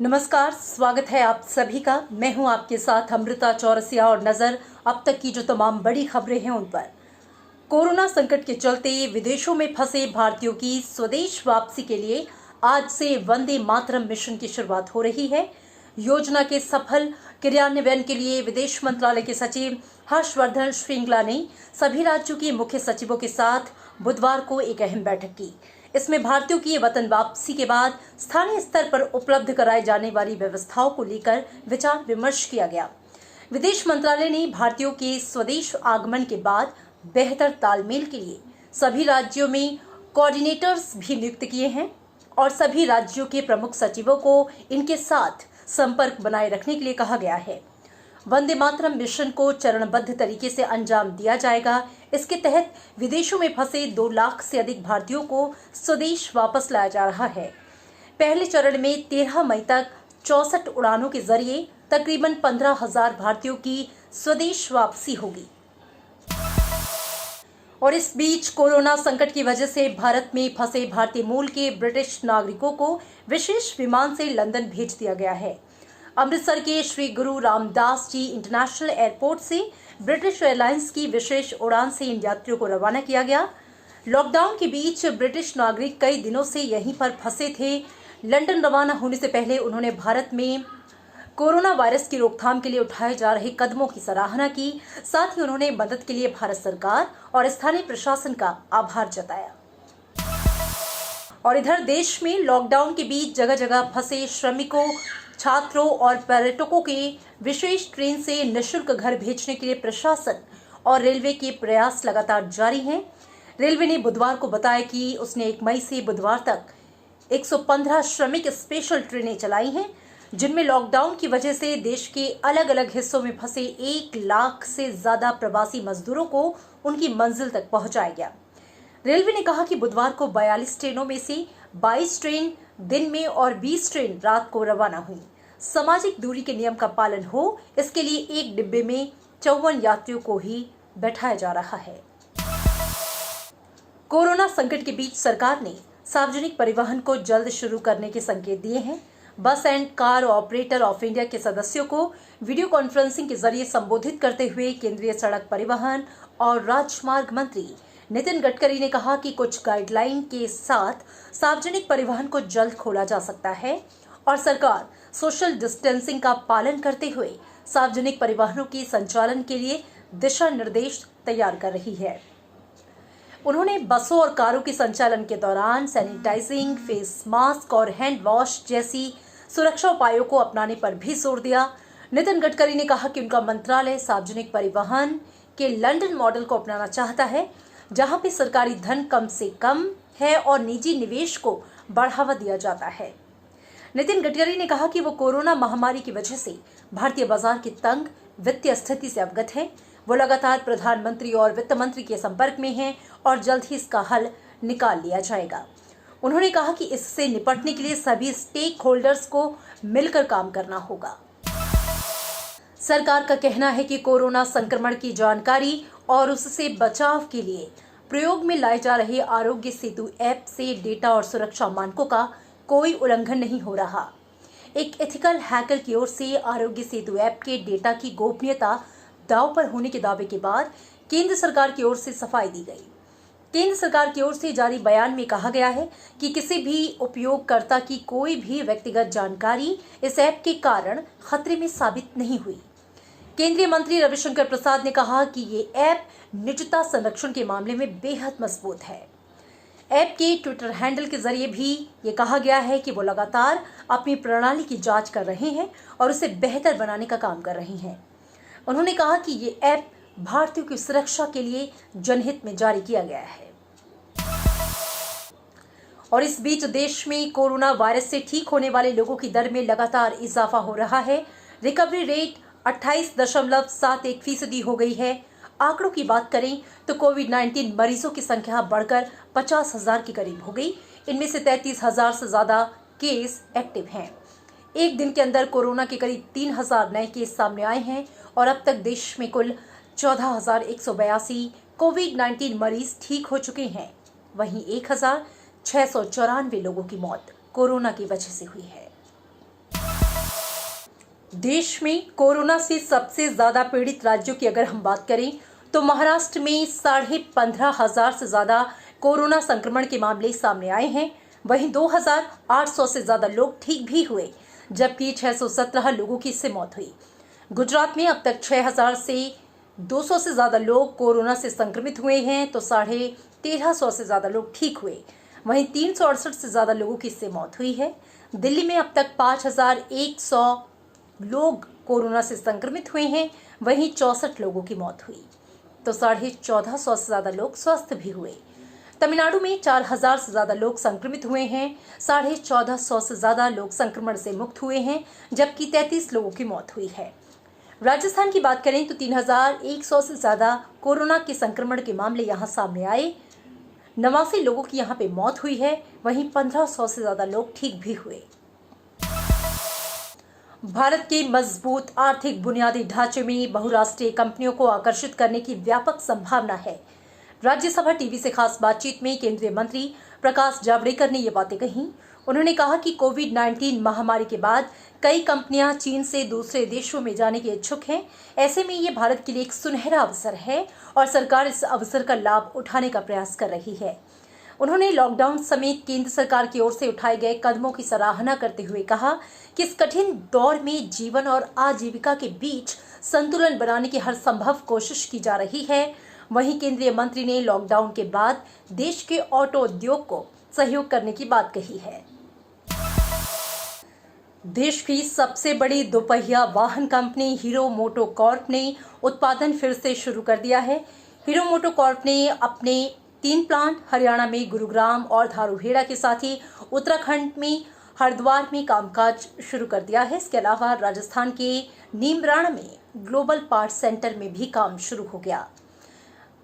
नमस्कार, स्वागत है आप सभी का। मैं हूं आपके साथ अमृता चौरसिया और नजर अब तक की जो तमाम बड़ी खबरें हैं उन पर। कोरोना संकट के चलते विदेशों में फंसे भारतीयों की स्वदेश वापसी के लिए आज से वंदे मातरम मिशन की शुरुआत हो रही है। योजना के सफल क्रियान्वयन के लिए विदेश मंत्रालय के सचिव हर्षवर्धन श्रृंगला ने सभी राज्यों के मुख्य सचिवों के साथ बुधवार को एक अहम बैठक की। इसमें भारतीयों की वतन वापसी के बाद स्थानीय स्तर पर उपलब्ध कराई जाने वाली व्यवस्थाओं को लेकर विचार विमर्श किया गया। विदेश मंत्रालय ने भारतीयों के स्वदेश आगमन के बाद बेहतर तालमेल के लिए सभी राज्यों में कोऑर्डिनेटर्स भी नियुक्त किए हैं और सभी राज्यों के प्रमुख सचिवों को इनके साथ संपर्क बनाए रखने के लिए कहा गया है। वंदे मातरम मिशन को चरणबद्ध तरीके से अंजाम दिया जाएगा। इसके तहत विदेशों में फंसे 2 लाख से अधिक भारतीयों को स्वदेश वापस लाया जा रहा है। पहले चरण में 13 मई तक 64 उड़ानों के जरिए तकरीबन 15,000 भारतीयों की स्वदेश वापसी होगी। और इस बीच कोरोना संकट की वजह से भारत में फंसे भारतीय मूल के ब्रिटिश नागरिकों को विशेष विमान से लंदन भेज दिया गया है। अमृतसर के श्री गुरु रामदास जी इंटरनेशनल एयरपोर्ट से ब्रिटिश एयरलाइंस की विशेष उड़ान से इन यात्रियों को रवाना किया गया। लॉकडाउन के बीच ब्रिटिश नागरिक कई दिनों से यहीं पर फंसे थे। लंदन रवाना होने से पहले उन्होंने भारत में कोरोना वायरस की रोकथाम के लिए उठाए जा रहे कदमों की सराहना की। साथ ही उन्होंने मदद के लिए भारत सरकार और स्थानीय प्रशासन का आभार जताया। और इधर देश में लॉकडाउन के बीच जगह जगह फंसे श्रमिकों, छात्रों और पर्यटकों के विशेष ट्रेन से निःशुल्क घर भेजने के लिए प्रशासन और रेलवे के प्रयास लगातार जारी हैं। रेलवे ने बुधवार को बताया कि उसने 1 मई से बुधवार तक 115 श्रमिक स्पेशल ट्रेनें चलाई हैं, जिनमें लॉकडाउन की वजह से देश के अलग अलग हिस्सों में फंसे 1 लाख से ज्यादा प्रवासी मजदूरों को उनकी मंजिल तक पहुंचाया गया। रेलवे ने कहा कि बुधवार को 42 ट्रेनों में से 22 ट्रेन दिन में और 20 ट्रेन रात को रवाना हुई। सामाजिक दूरी के नियम का पालन हो, इसके लिए एक डिब्बे में 54 यात्रियों को ही बैठाया जा रहा है। कोरोना संकट के बीच सरकार ने सार्वजनिक परिवहन को जल्द शुरू करने के संकेत दिए हैं। बस and car operator of India के सदस्यों को वीडियो कॉन्फ्रेंसिंग के जरिए संबोधित करते हुए केंद्रीय सड़क परिवहन और राजमार्ग मंत्री नितिन गडकरी ने कहा कि कुछ गाइडलाइन के साथ सार्वजनिक परिवहन को जल्द खोला जा सकता है और सरकार सोशल डिस्टेंसिंग का पालन करते हुए सार्वजनिक परिवहनों के संचालन के लिए दिशा निर्देश तैयार कर रही है। उन्होंने बसों और कारों के संचालन के दौरान सैनिटाइजिंग, फेस मास्क और हैंड वॉश जैसी सुरक्षा उपायों को अपनाने पर भी जोर दिया। नितिन गडकरी ने कहा कि उनका मंत्रालय सार्वजनिक परिवहन के लंदन मॉडल को अपनाना चाहता है, जहां पे सरकारी धन कम से कम है और निजी निवेश को बढ़ावा दिया जाता है। नितिन गडकरी ने कहा कि वो कोरोना महामारी की वजह से भारतीय बाजार की तंग वित्तीय स्थिति से अवगत है। वो लगातार प्रधानमंत्री और वित्त मंत्री के संपर्क में हैं और जल्द ही इसका हल निकाल लिया जाएगा। उन्होंने कहा कि इससे निपटने के लिए सभी स्टेक होल्डर्स को मिलकर काम करना होगा। सरकार का कहना है कि कोरोना संक्रमण की जानकारी और उससे बचाव के लिए प्रयोग में लाए जा रहे आरोग्य सेतु ऐप से डेटा और सुरक्षा मानकों का कोई उल्लंघन नहीं हो रहा। एक एथिकल हैकर की ओर से आरोग्य सेतु ऐप के डेटा की गोपनीयता दांव पर होने के दावे के बाद केंद्र सरकार की ओर से सफाई दी गई। केंद्र सरकार की ओर से जारी बयान में कहा गया है कि किसी भी उपयोगकर्ता की कोई भी व्यक्तिगत जानकारी इस ऐप के कारण खतरे में साबित नहीं हुई। केंद्रीय मंत्री रविशंकर प्रसाद ने कहा कि ये ऐप निजता संरक्षण के मामले में बेहद मजबूत है। ऐप के ट्विटर हैंडल के जरिए भी ये कहा गया है कि वो लगातार अपनी प्रणाली की जांच कर रहे हैं और उसे बेहतर बनाने का काम कर रहे हैं। उन्होंने कहा कि ये ऐप भारतीयों की सुरक्षा के लिए जनहित में जारी किया गया है। और इस बीच देश में कोरोना वायरस से ठीक होने वाले लोगों की दर में लगातार इजाफा हो रहा है। रिकवरी रेट 28.71% हो गई है। आंकड़ों की बात करें तो कोविड-19 मरीजों की संख्या बढ़कर 50,000 के करीब हो गई। इनमें से 33,000 से ज्यादा केस एक्टिव हैं। एक दिन के अंदर कोरोना के करीब 3,000 नए केस सामने आए हैं और अब तक देश में कुल 14,182 कोविड-19 मरीज ठीक हो चुके हैं। वहीं 1,694 लोगों की मौत कोरोना की वजह से हुई है। देश में कोरोना से सबसे ज्यादा पीड़ित राज्यों की अगर हम बात करें तो महाराष्ट्र में 15,500 से ज्यादा कोरोना संक्रमण के मामले सामने आए हैं। वहीं 2,800 से ज्यादा लोग ठीक भी हुए, जबकि 617 लोगों की इससे मौत हुई। गुजरात में अब तक 6,200 से ज्यादा लोग कोरोना से संक्रमित हुए हैं तो 1,350 से ज्यादा लोग ठीक हुए। वहीं 368 से ज्यादा लोगों की इससे मौत हुई है। दिल्ली में अब तक 5,100 लोग कोरोना से संक्रमित हुए हैं, वहीं 64 लोगों की मौत हुई तो 1,450 से ज्यादा लोग स्वस्थ भी हुए। तमिलनाडु में 4,000 से ज्यादा लोग संक्रमित हुए हैं, 1,450 से ज्यादा लोग संक्रमण से मुक्त हुए हैं, जबकि 33 लोगों की मौत हुई है। राजस्थान की बात करें तो 3,100 से ज्यादा कोरोना के संक्रमण के मामले यहां सामने आए। 89 लोगों की यहां पे मौत हुई है, वहीं 1,500 से ज्यादा लोग ठीक भी हुए। भारत के मजबूत आर्थिक बुनियादी ढांचे में बहुराष्ट्रीय कंपनियों को आकर्षित करने की व्यापक संभावना है। राज्यसभा टीवी से खास बातचीत में केंद्रीय मंत्री प्रकाश जावड़ेकर ने ये बातें कही। उन्होंने कहा कि कोविड-19 महामारी के बाद कई कंपनियां चीन से दूसरे देशों में जाने के इच्छुक हैं। ऐसे में ये भारत के लिए एक सुनहरा अवसर है और सरकार इस अवसर का लाभ उठाने का प्रयास कर रही है। उन्होंने लॉकडाउन समेत केंद्र सरकार की ओर से उठाए गए कदमों की सराहना करते हुए कहा कि इस कठिन दौर में जीवन और आजीविका के बीच संतुलन बनाने की हर संभव कोशिश की जा रही है। वहीं केंद्रीय मंत्री ने लॉकडाउन के बाद देश के ऑटो उद्योग को सहयोग करने की बात कही है। देश की सबसे बड़ी दोपहिया वाहन कंपनी हीरो मोटोकॉर्प ने उत्पादन फिर से शुरू कर दिया है। हीरो मोटोकॉर्प ने अपने 3 प्लांट हरियाणा में गुरुग्राम और धारूहेड़ा के साथ ही उत्तराखंड में हरिद्वार में कामकाज शुरू कर दिया है। इसके अलावा राजस्थान के नीमराणा में ग्लोबल पार्ट सेंटर में भी काम शुरू हो गया।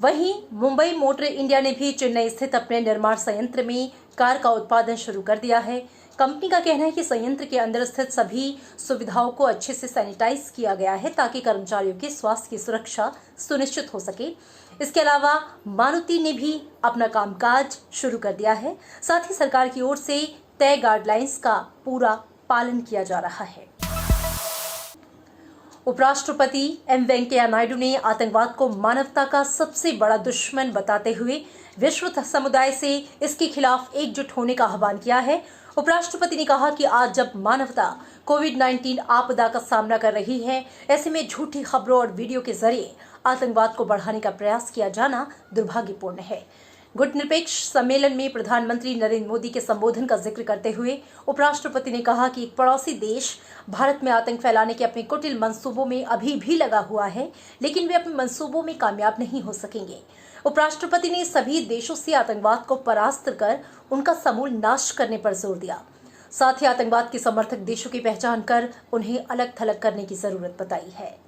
वहीं मुंबई मोटर इंडिया ने भी चेन्नई स्थित अपने निर्माण संयंत्र में कार का उत्पादन शुरू कर दिया है। कंपनी का कहना है कि संयंत्र के अंदर स्थित सभी सुविधाओं को अच्छे से सैनिटाइज किया गया है ताकि कर्मचारियों के स्वास्थ्य की सुरक्षा सुनिश्चित हो सके। इसके अलावा मारुति ने भी अपना कामकाज शुरू कर दिया है। साथ ही सरकार की ओर से तय गाइडलाइंस का पूरा पालन किया जा रहा है। उपराष्ट्रपति एम वेंकैया नायडू ने आतंकवाद को मानवता का सबसे बड़ा दुश्मन बताते हुए विश्व समुदाय से इसके खिलाफ एकजुट होने का आह्वान किया है। उपराष्ट्रपति ने कहा कि आज जब मानवता कोविड-19 आपदा का सामना कर रही है, ऐसे में झूठी खबरों और वीडियो के जरिए आतंकवाद को बढ़ाने का प्रयास किया जाना दुर्भाग्यपूर्ण है। गुटनिरपेक्ष सम्मेलन में प्रधानमंत्री नरेंद्र मोदी के संबोधन का जिक्र करते हुए उपराष्ट्रपति ने कहा कि एक पड़ोसी देश भारत में आतंक फैलाने के अपने कुटिल मंसूबों में अभी भी लगा हुआ है, लेकिन वे अपने मंसूबों में कामयाब नहीं हो सकेंगे। उपराष्ट्रपति ने सभी देशों से आतंकवाद को परास्त कर उनका समूल नाश करने पर जोर दिया। साथ ही आतंकवाद के समर्थक देशों की पहचान कर उन्हें अलग थलग करने की जरूरत बताई है।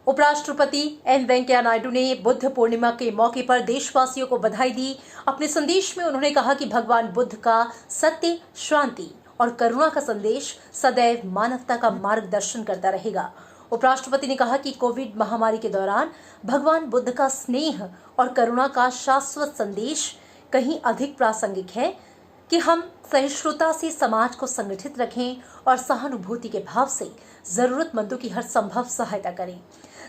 उपराष्ट्रपति एम वेंकैया नायडू ने बुद्ध पूर्णिमा के मौके पर देशवासियों को बधाई दी। अपने संदेश में उन्होंने कहा कि भगवान बुद्ध का सत्य, शांति और करुणा का संदेश सदैव मानवता का मार्गदर्शन करता रहेगा। उपराष्ट्रपति ने कहा कि कोविड महामारी के दौरान भगवान बुद्ध का स्नेह और करुणा का शाश्वत संदेश कहीं अधिक प्रासंगिक है कि हम सहिष्णुता से समाज को संगठित रखें और सहानुभूति के भाव से जरूरतमंदों की हर संभव सहायता करें।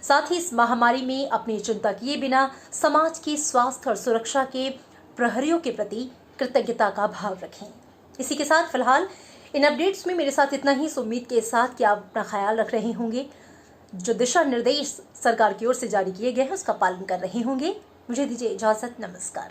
साथ ही इस महामारी में अपनी चिंता किए बिना समाज की स्वास्थ्य और सुरक्षा के प्रहरियों के प्रति कृतज्ञता का भाव रखें। इसी के साथ फिलहाल इन अपडेट्स में मेरे साथ इतना ही। उम्मीद के साथ कि आप अपना ख्याल रख रहे होंगे, जो दिशा निर्देश सरकार की ओर से जारी किए गए हैं उसका पालन कर रहे होंगे। मुझे दीजिए इजाजत। नमस्कार।